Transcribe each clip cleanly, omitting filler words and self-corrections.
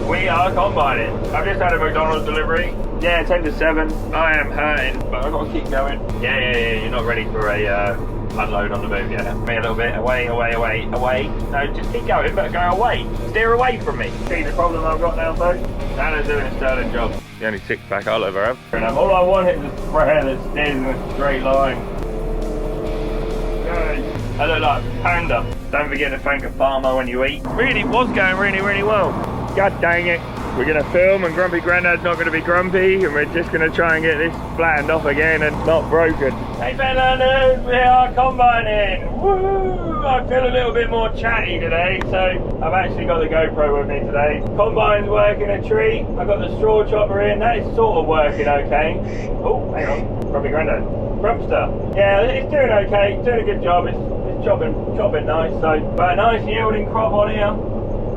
We are combining. I've just had a McDonald's delivery. Yeah, 10 to 7. I am hurting, but I've got to keep going. Yeah. You're not ready for a unload on the move yet. Me a little bit. Away. No, just keep going, but go away. Steer away from me. See the problem I've got now, folks? Anna's doing a sterling job. The only six-pack I'll ever have. And all I want is a sprayer that steers in a straight line. I look like a panda. Don't forget to thank a farmer when you eat. Really was going really well. God dang it. We're going to film and Grumpy Grandad's not going to be grumpy and we're just going to try and get this flattened off again and not broken. Hey Fenlanders, we are combining. Woo! I feel a little bit more chatty today, so I've actually got the GoPro with me today. Combine's working a treat. I've got the straw chopper in. That is sort of working okay. Oh, hang on. Grumpy Grandad. Grumpster. Yeah, it's doing okay. It's doing a good job. It's chopping nice. So, but a nice yielding crop on here.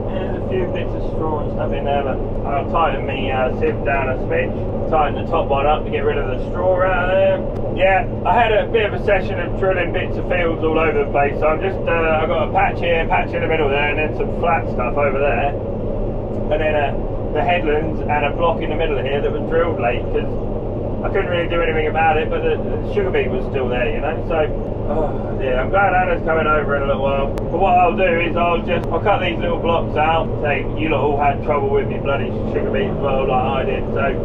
There's a few bits of straw and stuff in there, but I'll tighten me sieve down a smidge, tighten the top one up to get rid of the straw out of there. Yeah, I had a bit of a session of drilling bits of fields all over the place, so I'm just, I've got a patch here, patch in the middle there, and then some flat stuff over there. And then the headlands and a block in the middle here that was drilled late, because I couldn't really do anything about it, but the sugar beet was still there, you know, so... Oh, yeah, I'm glad Anna's coming over in a little while. But what I'll do is I'll cut these little blocks out. Say, you lot all had trouble with your bloody sugar beet as well, like I did. So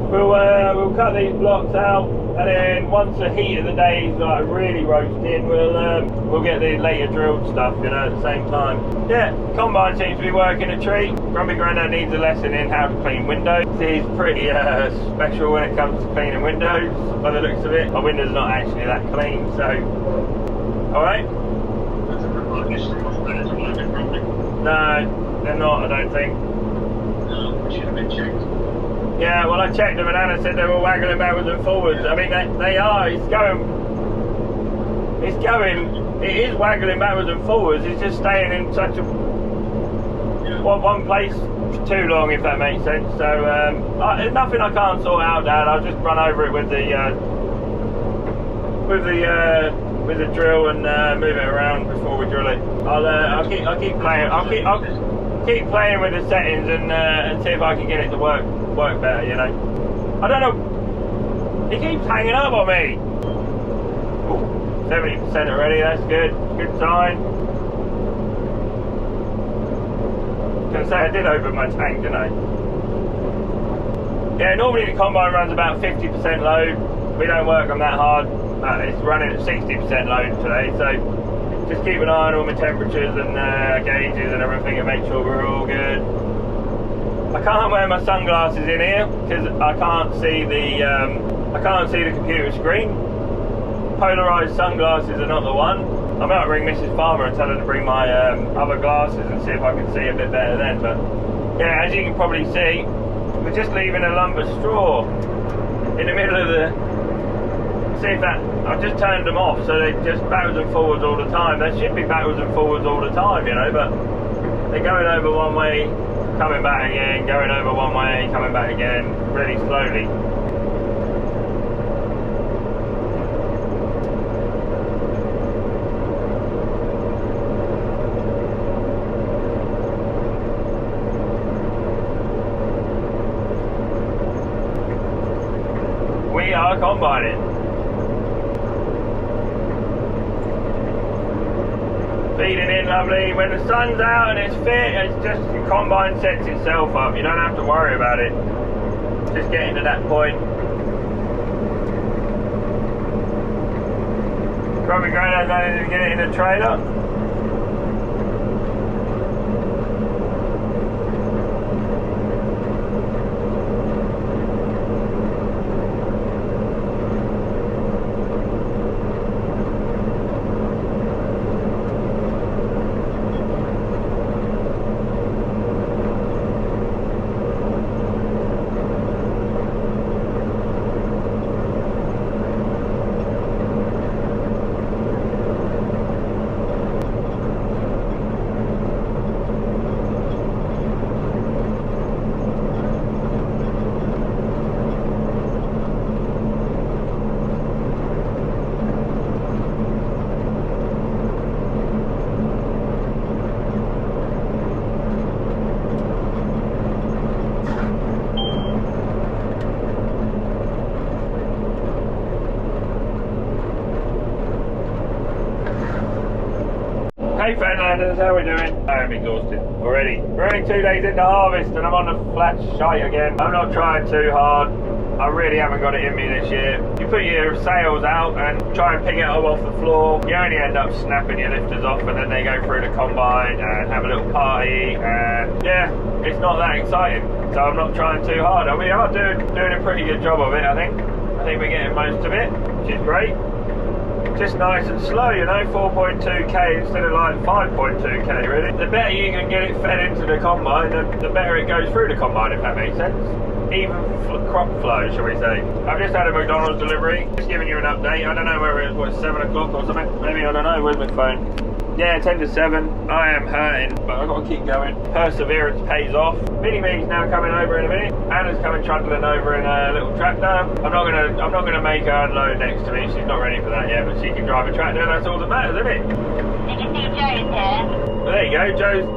we'll cut these blocks out, and then once the heat of the day is like really roasting, we'll get the later drilled stuff, you know, at the same time. Yeah, combine seems to be working a treat. Grumpy Grandad needs a lesson in how to clean windows. He's pretty special when it comes to cleaning windows, by the looks of it. My window's not actually that clean, so alright. No, they're not, I don't think. Should have been checked. Yeah, well, I checked them and Anna said they were waggling backwards and forwards. I mean, they are. It's going. It is waggling backwards and forwards. It's just staying in such a one place for too long, if that makes sense. So there's nothing I can't sort out, Dad. I'll just run over it with the drill and move it around before we drill it. I'll keep playing. I'll keep playing with the settings and see if I can get it to work better, you know. I don't know. He keeps hanging up on me. Ooh, 70% already. That's good. Good sign. I was gonna say I did open my tank, didn't I? Yeah, normally the combine runs about 50% load. We don't work on that hard. It's running at 60% load today, so just keep an eye on all my temperatures and gauges and everything and make sure we're all good. I can't wear my sunglasses in here because I can't see the computer screen. Polarized sunglasses are not the one. I might ring Mrs. Farmer and tell her to bring my other glasses and see if I can see a bit better then. But yeah, as you can probably see, we're just leaving a lump of straw in the middle of the... See if that... I've just turned them off so they're just backwards and forwards all the time. They should be backwards and forwards all the time, you know, but they're going over one way, coming back again, going over one way, coming back again, really slowly. We are combining. Feeding in lovely. When the sun's out and it's fit, it's just the combine sets itself up. You don't have to worry about it. Just getting to that point. Grumpy Grandad's only to get it in the trailer. Hey Fenlanders, how we doing? I am exhausted already. We're only 2 days into harvest and I'm on the flat shite again. I'm not trying too hard. I really haven't got it in me this year. You put your sails out and try and pick it up off the floor. You only end up snapping your lifters off and then they go through the combine and have a little party, and yeah, it's not that exciting. So I'm not trying too hard. We are doing a pretty good job of it, I think. I think we're getting most of it, which is great. Just nice and slow, you know, 4.2k instead of like 5.2k really. The better you can get it fed into the combine, the better it goes through the combine, if that makes sense. Even crop flow, shall we say. I've just had a McDonald's delivery, just giving you an update. I don't know where it is, what, 7 o'clock or something? Maybe, I don't know, where's my phone? Yeah, 10 to 7. I am hurting, but I've got to keep going. Perseverance pays off. Minnie Me's now coming over in a minute. Anna's coming trundling over in a little tractor. I'm not gonna make her unload next to me. She's not ready for that yet, but she can drive a tractor, and that's all that matters, isn't it? Did you see Joe's here? Well, there you go.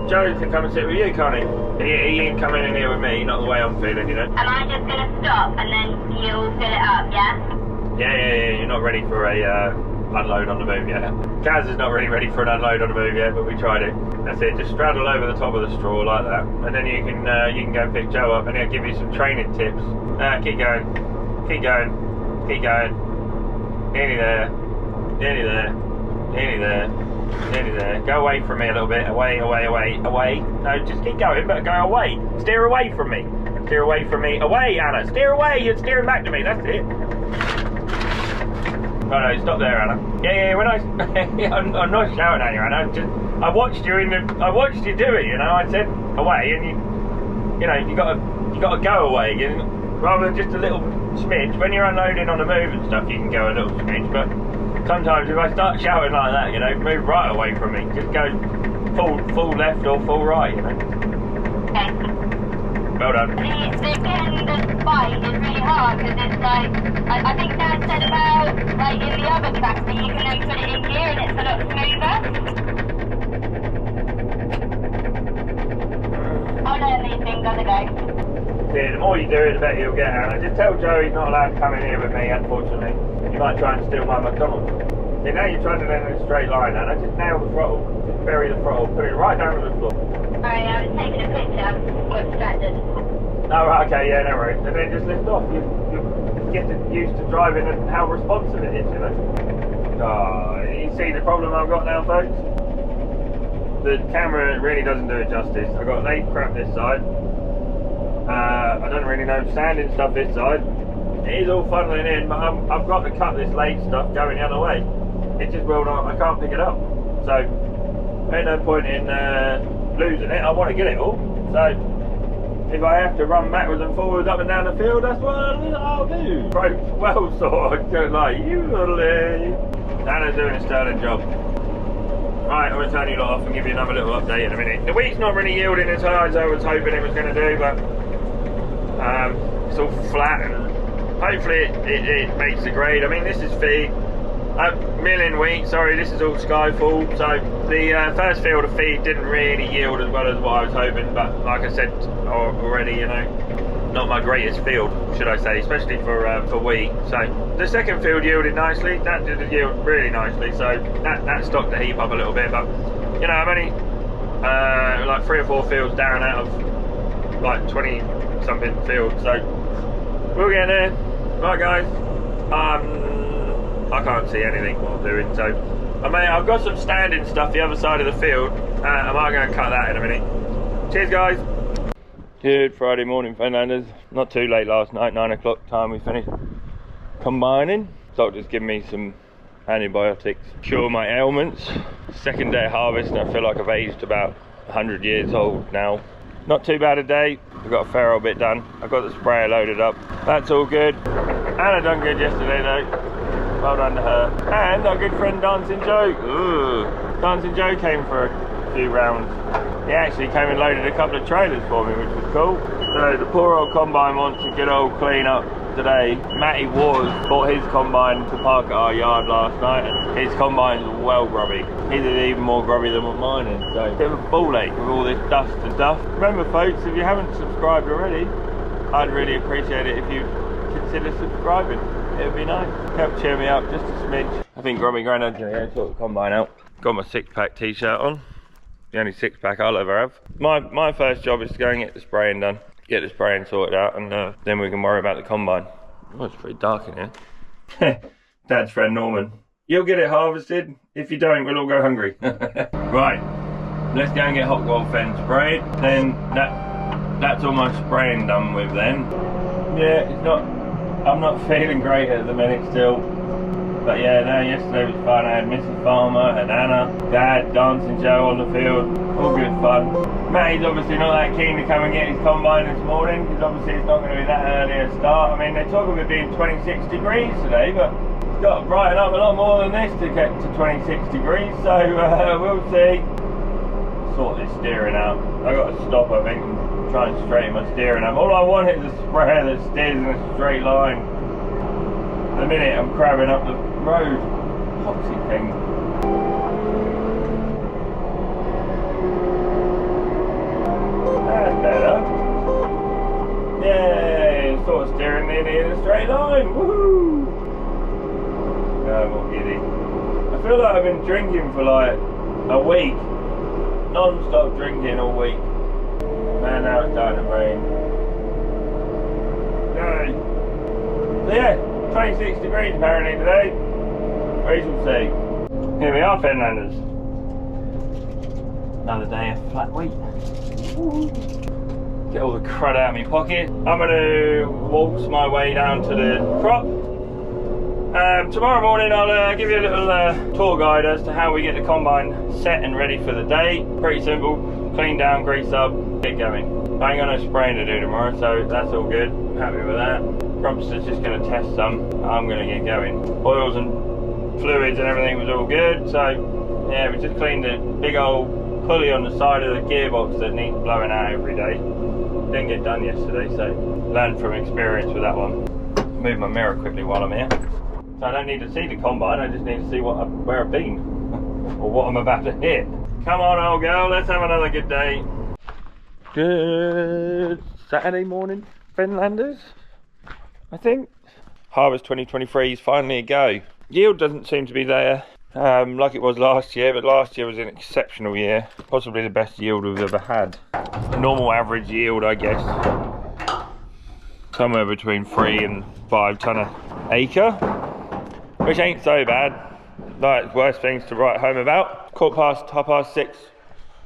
Joe can come and sit with you, can't he? He ain't coming in here with me, not the way I'm feeling, you know. Am I just gonna stop and then you'll fill it up, yeah? Yeah. You're not ready for a unload on the move yet. Kaz is not really ready for an unload on the move yet, but we tried it. That's it. Just straddle over the top of the straw like that, and then you can go and pick Joe up, and he'll give you some training tips. Keep going. Nearly there. Go away from me a little bit. Away. No, just keep going, but go away. Steer away from me. Away, Anna. Steer away. You're steering back to me. That's it. Oh no, stop there, Anna. Yeah. When I'm not shouting at you, Anna. I watched you do it. You know, I said away, and you gotta go away. Rather than just a little smidge. When you're unloading on the move and stuff, you can go a little smidge, but sometimes if I start shouting like that, you know, move right away from me. Just go full left or full right, you know. Okay. Well done. The bite is really hard because it's like, I think Dad said about, like, in the other tracks that you can then put it in gear and it's a lot smoother. Oh no, these things gotta go. Yeah, the more you do it, the better you'll get, Anna. Just tell Joe he's not allowed to come in here with me, unfortunately. You might try and steal my McDonald's. See, now you're trying to in a straight line, Anna. Just nail the throttle. Just bury the throttle. Put it right down to the floor. Sorry, I was taking a picture. Got distracted. Oh, right, okay, yeah, no worries. And then just lift off. You get used to driving and how responsive it is, you know. Oh, you see the problem I've got now, folks? The camera really doesn't do it justice. I've got lathe crap this side. I don't really know sanding stuff this side. It is all funneling in, but I've got to cut this lathe stuff going the other way. It just will not, I can't pick it up. So, ain't no point in losing it. I want to get it all. So, if I have to run backwards and forwards up and down the field, that's what I'll do. Ropes well sort, like usually. Anna's doing a sterling job. Right, I'm going to turn you lot off and give you another little update in a minute. The wheat's not really yielding as high as I was hoping it was going to do, but it's all flat and hopefully it makes the grade. I mean, this is feed. Milling wheat, sorry, this is all Skyfall. So the first field of feed didn't really yield as well as what I was hoping, but like I said already, you know, not my greatest field, should I say, especially for wheat. So the second field yielded nicely. That did yield really nicely, so that stocked the heap up a little bit. But you know, I'm only like 3 or 4 fields down out of like 20 something fields, so we'll get there. Right, guys. I can't see anything what I'm doing, so I've got some standing stuff the other side of the field. I might go and cut that in a minute. Cheers, guys. Good Friday morning, Fenlanders. Not too late last night, 9 o'clock time we finished combining. Doctor's given me some antibiotics, cure my ailments. Second day of harvest and I feel like I've aged about 100 years old now. Not too bad a day. I've got a fair old bit done. I've got the sprayer loaded up. That's all good. Anna done good yesterday though. Well done to her. And our good friend Dancing Joe. Ooh. Dancing Joe came for a few rounds. He actually came and loaded a couple of trailers for me, which was cool. So the poor old combine wants a good old clean up today. Matty Wars bought his combine to park at our yard last night, and his combine's well grubby. His is even more grubby than what mine is. So a bit of a ball ache with all this dust and stuff. Remember folks, if you haven't subscribed already, I'd really appreciate it if you consider subscribing. It would be nice. Help cheer me up just a smidge. I think Grumpy Grandad's going to go sort the combine out. Got my 6-pack t-shirt on. The only 6-pack I'll ever have. My first job is to go and get the spraying done. Get the spraying sorted out, and then we can worry about the combine. Oh, it's pretty dark in here. Dad's friend Norman. You'll get it harvested. If you don't, we'll all go hungry. Right, let's go and get hot wall fen sprayed. Then that's all my spraying done with then. Yeah, I'm not feeling great at the minute still. But yeah, no, yesterday was fun. I had Mrs. Farmer and Anna, Dad, Dancing Joe on the field. All good fun. Matty's obviously not that keen to come and get his combine this morning, because obviously it's not going to be that early a start. I mean, they're talking about it being 26 degrees today, but it's got to brighten up a lot more than this to get to 26 degrees, so we'll see. Sort this steering out. I've got to stop, I think, and try and straighten my steering up. All I want is a sprayer that steers in a straight line. At the minute I'm crabbing up the road. Foxy thing. That's better. Yay! Sort of steering nearly in a straight line. Woohoo! No, I'm all giddy. I feel like I've been drinking for like a week. Non-stop drinking all week. Man, now it's starting to rain. Yay! So yeah, 26 degrees apparently today. We shall see. Here we are, Fenlanders. Another day of flat wheat. Get all the crud out of my pocket. I'm going to waltz my way down to the crop. Tomorrow morning I'll give you a little tour guide as to how we get the combine set and ready for the day. Pretty simple. Clean down, grease up, get going. I ain't got no spraying to do tomorrow, so that's all good. I'm happy with that. Grumpster's just going to test some. I'm going to get going. Oils and fluids and everything was all good, so yeah, we just cleaned the big old pulley on the side of the gearbox that needs blowing out every day. Didn't get done yesterday, so learned from experience with that one. Move my mirror quickly while I'm here. So I don't need to see the combine, I just need to see where I've been or what I'm about to hit. Come on, old girl, let's have another good day. Good Saturday morning, Fenlanders, I think. Harvest 2023 is finally a go. Yield doesn't seem to be there like it was last year, but last year was an exceptional year. Possibly the best yield we've ever had. Normal average yield, I guess. Somewhere between 3 and 5 tonne an acre, which ain't so bad. Like, worse things to write home about. 6:15.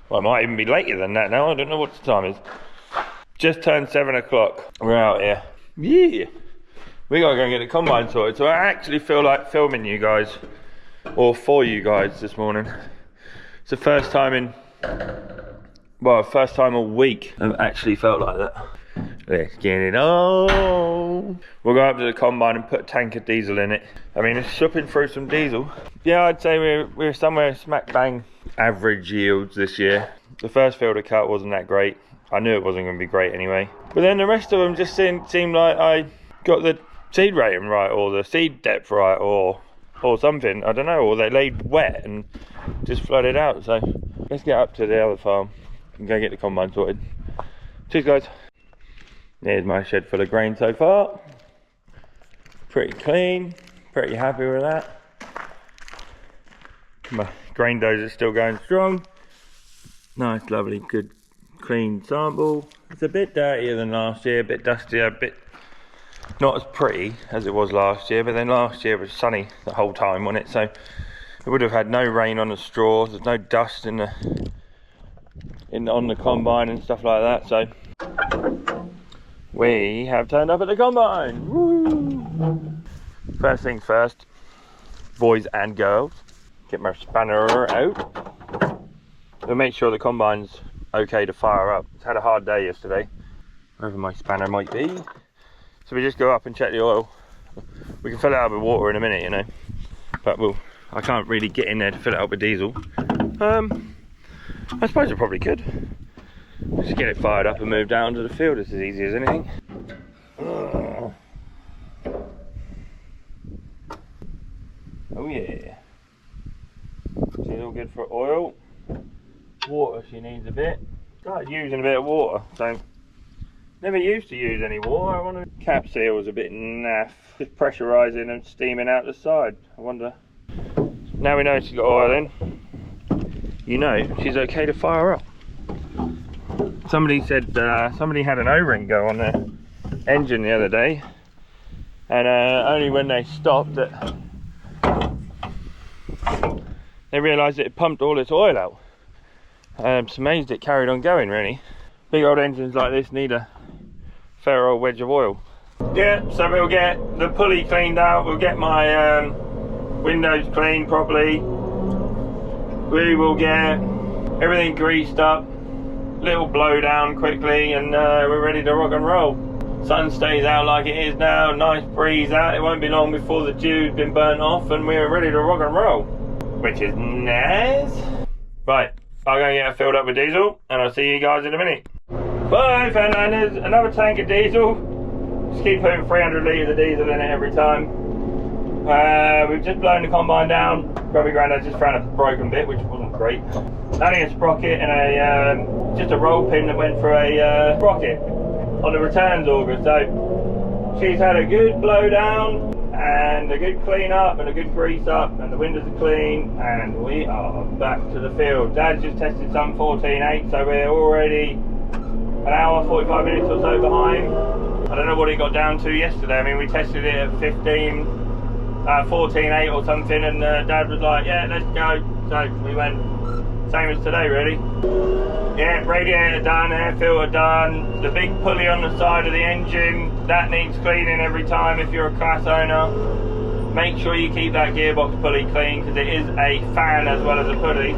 Well, it might even be later than that now. I don't know what the time is. Just turned 7 o'clock. We're out here. Yeah. We gotta go and get the combine sorted. So I actually feel like filming you guys, or for you guys this morning. It's the first time first time all week I've actually felt like that. Let's get it on. We'll go up to the combine and put a tank of diesel in it. I mean, it's shipping through some diesel. Yeah, I'd say we're somewhere smack bang average yields this year. The first field I cut wasn't that great. I knew it wasn't going to be great anyway. But then the rest of them just seemed like I got the seed rating right, or the seed depth right, or something. I don't know, or they laid wet and just flooded out. So let's get up to the other farm and go get the combine sorted. Cheers, guys. There's my shed full of grain so far. Pretty clean, pretty happy with that. My grain doser's still going strong. Nice, lovely, good, clean sample. It's a bit dirtier than last year, a bit dustier, a bit not as pretty as it was last year, but then last year was sunny the whole time, wasn't it? So it would have had no rain on the straw, there's no dust on the combine and stuff like that, so we have turned up at the combine. Woo! First things first, boys and girls, get my spanner out. We'll make sure the combine's okay to fire up. It's had a hard day yesterday, wherever my spanner might be. So we just go up and check the oil. We can fill it up with water in a minute, you know, but I can't really get in there to fill it up with diesel. I suppose I probably could. Just get it fired up and move down to the field. It's as easy as anything. Oh yeah. She's all good for oil. Water, she needs a bit. Started using a bit of water, so Never used to use anymore. I wonder. Cap seal was a bit naff. Just pressurising and steaming out the side. I wonder. Now we know she's got oil in. You know she's okay to fire up. Somebody said somebody had an O-ring go on their engine the other day, and only when they stopped that they realised it pumped all its oil out. I'm amazed it carried on going, really. Big old engines like this need a fair old wedge of oil. Yeah, so we'll get the pulley cleaned out, we'll get my windows cleaned properly, we will get everything greased up, little blow down quickly, and we're ready to rock and roll. Sun stays out like it is now, nice breeze out, it won't be long before the dew's been burnt off and we're ready to rock and roll, which is nice. Right, I'll go and get it filled up with diesel and I'll see you guys in a minute. Bye Fenlanders, another tank of diesel. Just keep putting 300 litres of diesel in it every time. We've just blown the combine down. Grubby Grandad just found a broken bit, which wasn't great. Only a sprocket and a just a roll pin that went for a sprocket on the returns auger. So she's had a good blow down and a good clean up and a good grease up, and the windows are clean, and we are back to the field. Dad's just tested some 14.8, so we're already an hour, 45 minutes or so behind. I don't know what it got down to yesterday. I mean, we tested it at 14.8 or something, and Dad was like, yeah, let's go. So we went, same as today really. Yeah, radiator done, air filter done, the big pulley on the side of the engine, that needs cleaning every time if you're a class owner. Make sure you keep that gearbox pulley clean because it is a fan as well as a pulley.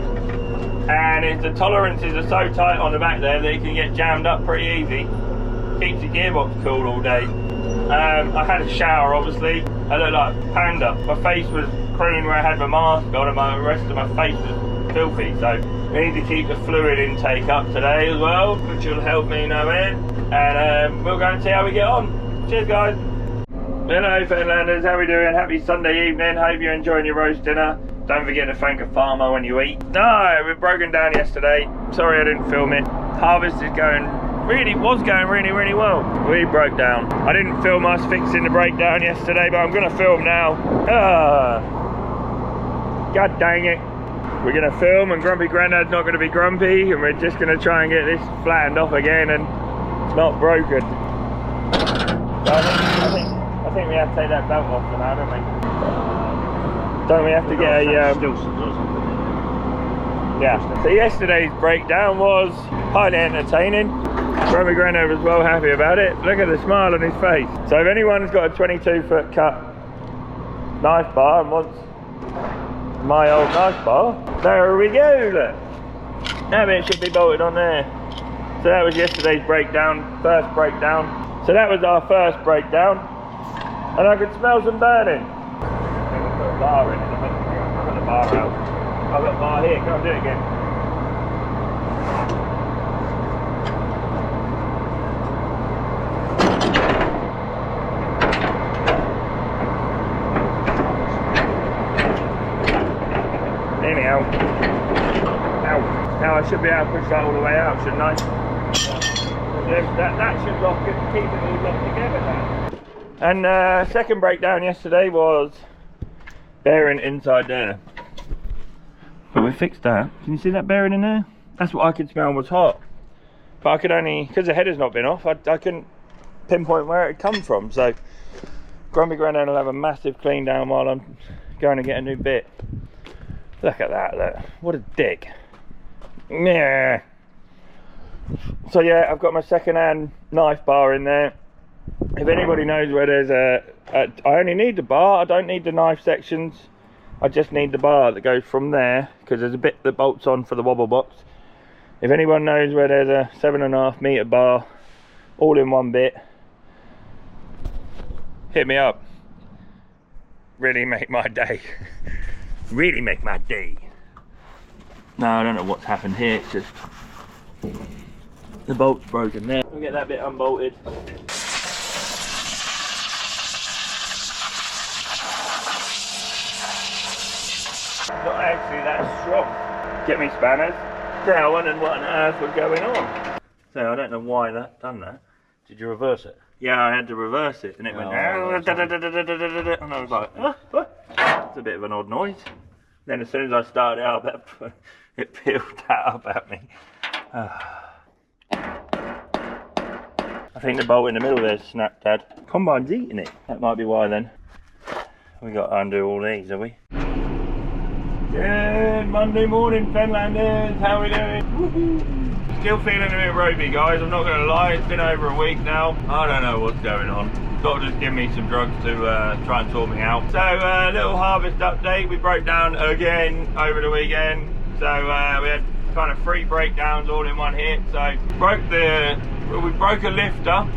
And the tolerances are so tight on the back there that it can get jammed up pretty easy. Keeps the gearbox cool all day. I had a shower obviously, I looked like a panda. My face was clean where I had my mask on and the rest of my face was filthy, so we need to keep the fluid intake up today as well, which will help me no end. And we'll go and see how we get on. Cheers guys. Hello Fenlanders, how we doing? Happy Sunday evening, hope you're enjoying your roast dinner. Don't forget to thank a farmer when you eat. No, we've broken down yesterday. Sorry I didn't film it. Harvest is going really well. We broke down. I didn't film us fixing the breakdown yesterday, but I'm gonna film now. God dang it. We're gonna film and Grumpy Grandad's not gonna be grumpy, and we're just gonna try and get this flattened off again and not broken. So I think we have to take that belt off for now, don't we? Don't we have to get a yeah. So yesterday's breakdown was highly entertaining. Grumpy Grandad was well happy about it. Look at the smile on his face. So if anyone's got a 22-foot cut knife bar and wants my old knife bar, there we go, look. That bit should be bolted on there. So that was yesterday's breakdown, first breakdown. So that was our first breakdown. And I could smell some burning. I'm gonna put a bar in it. I'll put the bar out. I've got a bar here, come on, do it again. Anyhow, now I should be able to push that all the way out, shouldn't I? That should lock it, keep it all locked together now. And second breakdown yesterday was bearing inside there. But we fixed that. Can you see that bearing in there? That's what I could smell was hot. But I could only, because the header's not been off, I couldn't pinpoint where it had come from. So Grumpy Grandad will have a massive clean down while I'm going to get a new bit. Look at that, look. What a dick. Yeah. So yeah, I've got my second-hand knife bar in there. If anybody knows where there's I only need the bar, I don't need the knife sections. I just need the bar that goes from there, because there's a bit that bolts on for the wobble box. If anyone knows where there's a 7.5 metre bar, all in one bit, hit me up. Really make my day. Really make my day. No, I don't know what's happened here, it's just the bolt's broken there. We'll get that bit unbolted. Not actually that strong. Get me spanners. So I wondered what on earth was going on. So I don't know why that done that. Did you reverse it? Yeah, I had to reverse it, and it went, and I was like, it's a bit of an odd noise. Then as soon as I started out, it peeled that up at me. I think the bolt in the middle there snapped, Dad. Combine's eating it. That might be why then. We got to undo all these, have we? Good Monday morning, Fenlanders. How we doing? Woohoo! Still feeling a bit ropey, guys. I'm not going to lie. It's been over a week now. I don't know what's going on. Got to just give me some drugs to try and sort me out. So, little harvest update. We broke down again over the weekend. So, we had kind of 3 breakdowns all in one hit. So, we broke a lifter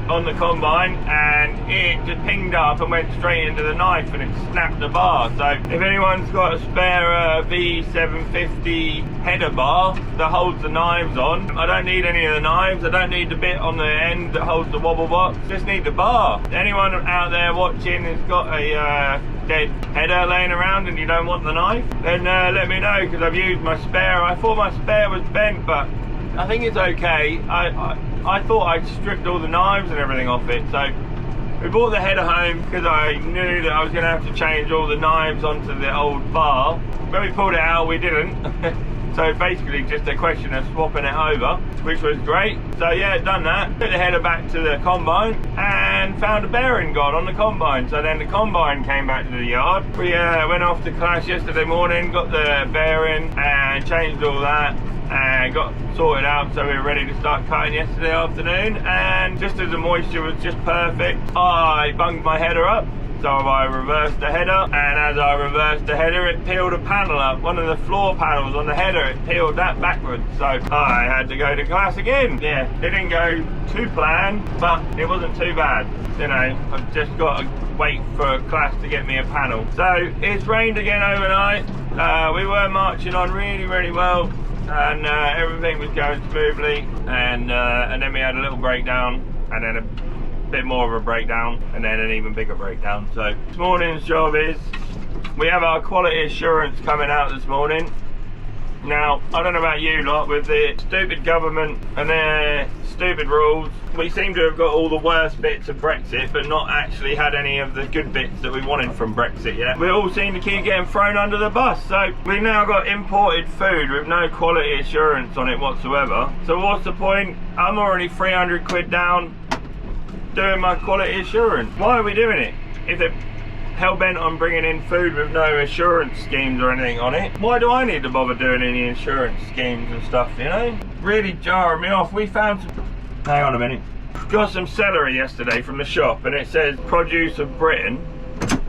on the combine, and it just pinged up and went straight into the knife, and it snapped the bar. So if anyone's got a spare V750 header bar that holds the knives on, I don't need any of the knives, I don't need the bit on the end that holds the wobble box, just need the bar. Anyone out there watching has got a dead header laying around and you don't want the knife, then let me know, because I've used my spare. I thought my spare was bent, but I think it's okay. I thought I'd stripped all the knives and everything off it. So we brought the header home because I knew that I was going to have to change all the knives onto the old bar. When we pulled it out, we didn't. So basically just a question of swapping it over, which was great. So yeah, done that. Took the header back to the combine and found a bearing gone on the combine. So then the combine came back to the yard. We went off to class yesterday morning, got the bearing and changed all that, and got sorted out, so we were ready to start cutting yesterday afternoon. And just as the moisture was just perfect, I bunged my header up. So I reversed the header, and as I reversed the header, it peeled a panel up. One of the floor panels on the header, it peeled that backwards. So I had to go to class again. Yeah, it didn't go to plan, but it wasn't too bad. You know, I've just got to wait for class to get me a panel. So it's rained again overnight. We were marching on really, really well, and everything was going smoothly. And then we had a little breakdown, and then a bit more of a breakdown, and then an even bigger breakdown. So this morning's job is, we have our quality assurance coming out this morning. Now, I don't know about you lot, with the stupid government and their stupid rules, we seem to have got all the worst bits of Brexit, but not actually had any of the good bits that we wanted from Brexit yet. We all seem to keep getting thrown under the bus. So we've now got imported food with no quality assurance on it whatsoever. So what's the point? I'm already 300 quid down doing my quality assurance. Why are we doing it? If they're hell-bent on bringing in food with no assurance schemes or anything on it, why do I need to bother doing any insurance schemes and stuff, you know? Really jarring me off. We found some... Hang on a minute. Got some celery yesterday from the shop, and it says produce of Britain,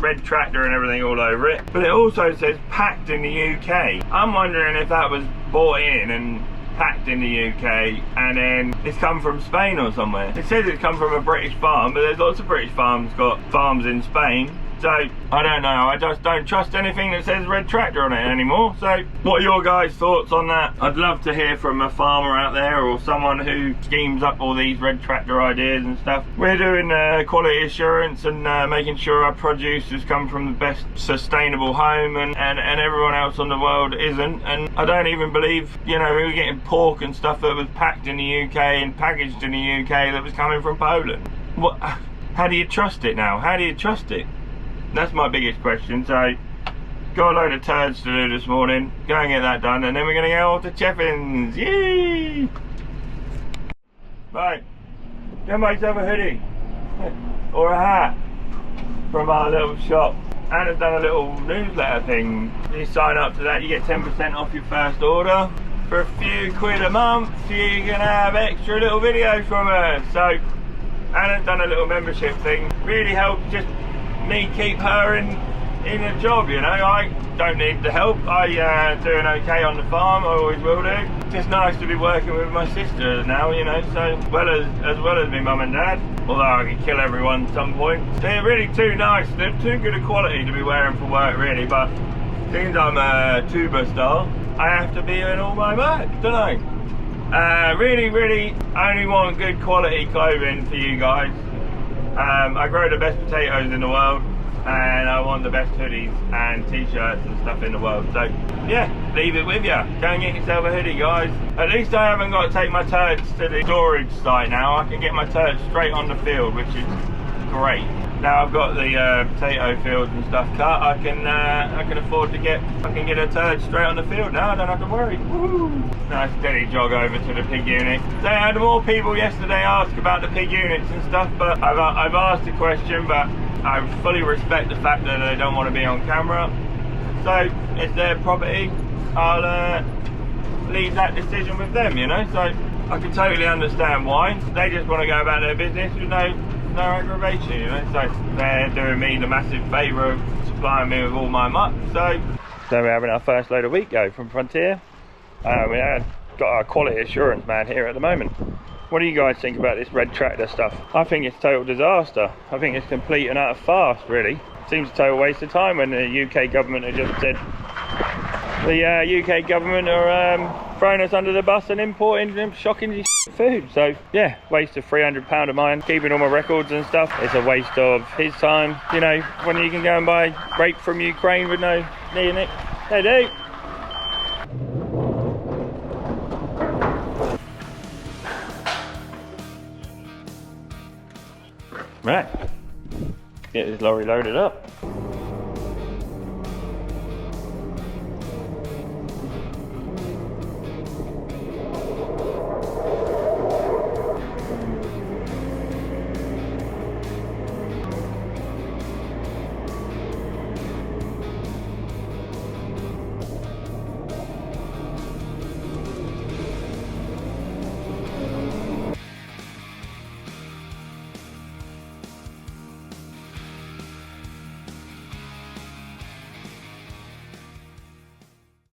red tractor and everything all over it, but it also says packed in the UK. I'm wondering if that was bought in and packed in the UK, and then it's come from Spain or somewhere. It says it's come from a British farm, but there's lots of British farms got farms in Spain. So I don't know, I just don't trust anything that says red tractor on it anymore. So what are your guys' thoughts on that? I'd love to hear from a farmer out there, or someone who schemes up all these red tractor ideas and stuff. We're doing quality assurance and making sure our produce has come from the best sustainable home, and everyone else on the world isn't. And I don't even believe, you know, we were getting pork and stuff that was packed in the UK and packaged in the UK that was coming from Poland. What? How do you trust it now? How do you trust it? That's my biggest question. So got a load of turds to do this morning, go and get that done, and then we're going to go off to Cheffins. Yay! Right, go make yourself a hoodie or a hat from our little shop. Anna's done a little newsletter thing. You sign up to that, you get 10% off your first order. For a few quid a month, you can have extra little videos from her. So Anna's done a little membership thing. Really helps just me keep her in a job, you know. I don't need the help. I doing okay on the farm, I always will do. It's just nice to be working with my sister now, you know, so as well as my mum and dad, although I could kill everyone at some point. They're really too nice, they're too good a quality to be wearing for work really, but since I'm a tuber star, I have to be in all my work, don't I? Really only want good quality clothing for you guys. I grow the best potatoes in the world. and I want the best hoodies and t-shirts and stuff in the world. So yeah, leave it with ya. Go and get yourself a hoodie, guys. At least I haven't got to take my turds to the storage site now. I can get my turds straight on the field, which is great. Now I've got the potato fields and stuff cut, I can afford to get a turd straight on the field now. I don't have to worry. Woo! Nice steady jog over to the pig unit. They had more people yesterday ask about the pig units and stuff, but I've asked a question, but I fully respect the fact that they don't want to be on camera. So it's their property. I'll leave that decision with them, you know. So I can totally understand why. They just want to go about their business with no aggravation, you know. So they're doing me the massive favour of supplying me with all my muck. So we're having our first load of wheat go from Frontier. We have got our quality assurance man here at the moment. What do you guys think about this red tractor stuff? I think it's total disaster. I think it's complete and utter farce, really. Seems a total waste of time when the UK government have just said the UK government are throwing us under the bus and importing shocking food. So yeah, waste of £300 of mine, keeping all my records and stuff. It's a waste of his time, you know, when you can go and buy rape from Ukraine with no knee in it. They do. Right, get this lorry loaded up.